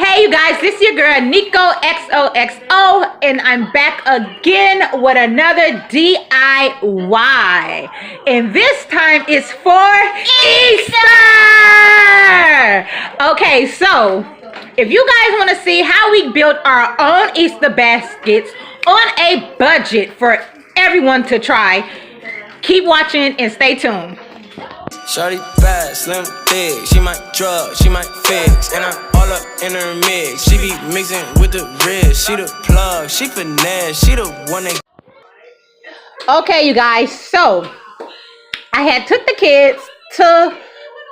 Hey you guys, this is your girl NicoXOXO, and I'm back again with another DIY. And this time it's for Easter! Okay, so if you guys want to see how we built our own Easter baskets on a budget for everyone to try, keep watching and stay tuned. Shorty bad, slim, thick. She might drug, she might fix. And I'm all up in her mix. She be mixing with the wrist. She the plug, she finesse. She the one that... Okay, you guys, so I had took the kids to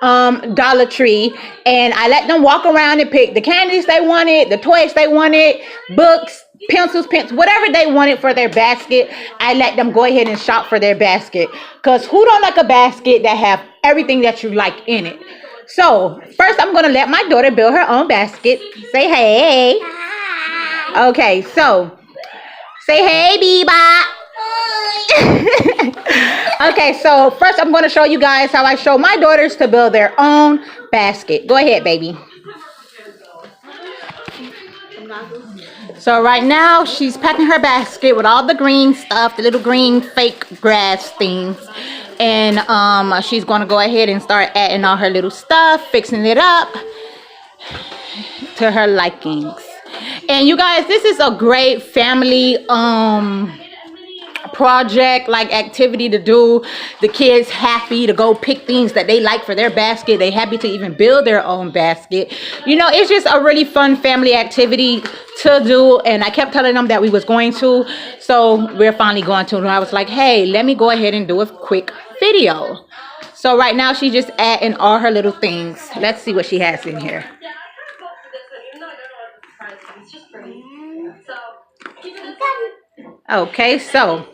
DollarTree, and I let them walk around and pick the candies they wanted, the toys they wanted, books, pencils, pens, whatever they wanted for their basket. I let them go ahead and shop for their basket, because who don't like a basket that have everything that you like in it? So first I'm gonna let my daughter build her own basket. Say hey. Hi. Okay, so say hey, Biba. Okay, so first I'm going to show you guys how I show my daughters to build their own basket. Go ahead, baby. So right now she's packing her basket with all the green stuff, the little green fake grass things. And she's going to go ahead and start adding all her little stuff, fixing it up to her likings. And you guys, this is a great family project, like activity to do. The kids happy to go pick things that they like for their basket. They happy to even build their own basket. You know, it's just a really fun family activity to do, and I kept telling them that we was going to, so we're finally going to. And I was like, hey, let me go ahead and do a quick video. So right now she's just adding all her little things. Let's see what she has in here. Okay, so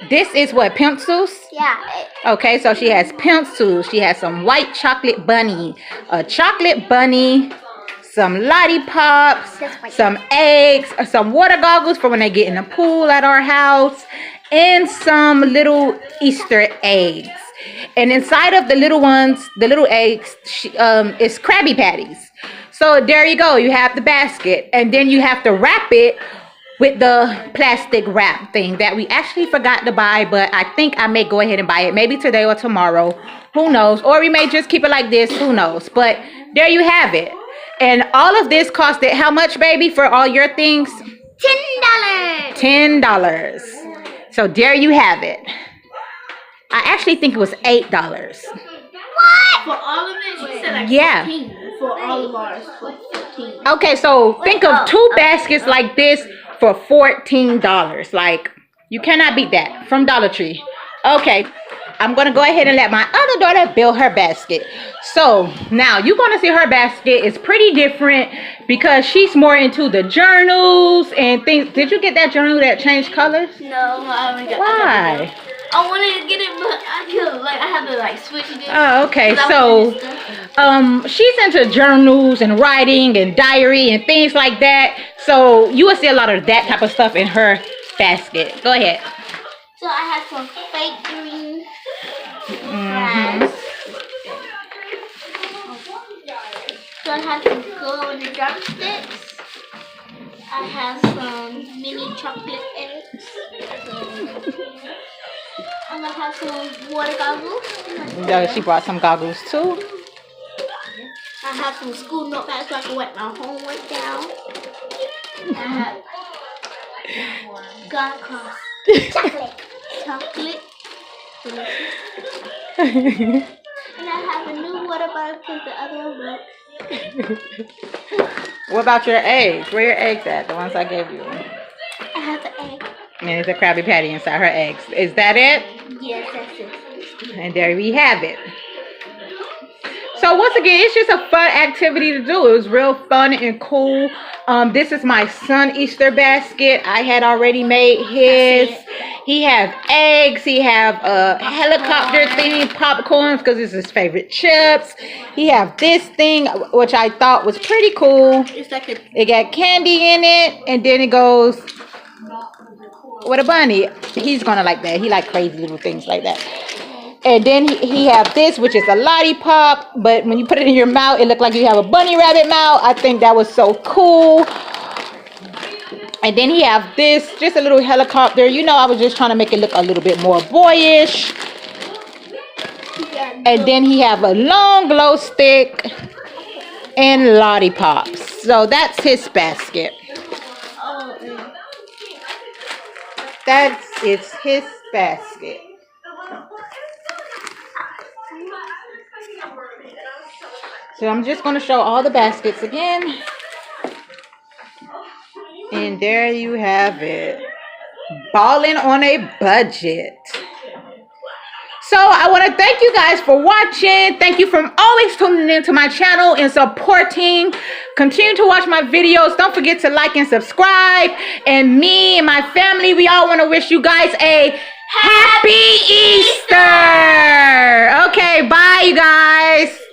this is what, pencils? Yeah. Okay, so she has pencils. She has some white chocolate bunny, a chocolate bunny, some lollipops, some eggs, some water goggles for when they get in the pool at our house, and some little Easter eggs. And inside of the little ones, the little eggs, is Krabby Patties. So there you go. You have the basket, and then you have to wrap it with the plastic wrap thing that we actually forgot to buy, but I think I may go ahead and buy it maybe today or tomorrow, who knows, or we may just keep it like this, who knows. But there you have it. And all of this costed how much, baby, for all your things? $10. So there you have it. I actually think it was $8. What? For all of it? She said like yeah. 14. For all of ours, for 15. Okay, so think of two baskets like this for $14. Like, you cannot beat that from DollarTree. Okay, I'm gonna go ahead and let my other daughter build her basket. So now you're gonna see her basket is pretty different because she's more into the journals and things. Did you get that journal that changed colors? No, I haven't got. Why? I wanted to get it, but I feel like I have to like switch it. Oh, okay. So she's into journals and writing and diary and things like that. So you will see a lot of that type of stuff in her basket. Go ahead. So I have some fake green grass. So I have some glow in the drumsticks. I have some mini chocolate eggs. I'm gonna have some water goggles. She brought some goggles too. I have some school notepads so I can write my homework down. I have chocolate. And I have a new water bottle because the other one broke. What about your eggs? Where are your eggs at? The ones I gave you. I have an egg. And there's a Krabby Patty inside her eggs. Is that it? Yes, that's it. And there we have it. So once again, it's just a fun activity to do. It was real fun and cool. This is my son Easter basket. I had already made his. He have eggs. He have a helicopter thing, popcorns, because it's his favorite chips. He have this thing, which I thought was pretty cool. It's like it got candy in it, and then it goes with a bunny. He's gonna like that. He like crazy little things like that. And then he have this, which is a lollipop, but when you put it in your mouth, it looked like you have a bunny rabbit mouth. I think that was so cool. And then he have this, just a little helicopter. You know, I was just trying to make it look a little bit more boyish. And then he have a long glow stick and lollipops. So that's his basket. That is his basket. So I'm just going to show all the baskets again. And there you have it. Balling on a budget. So I want to thank you guys for watching. Thank you for always tuning into my channel and supporting. Continue to watch my videos. Don't forget to like and subscribe. And me and my family, we all want to wish you guys a Happy Easter. Okay, bye you guys.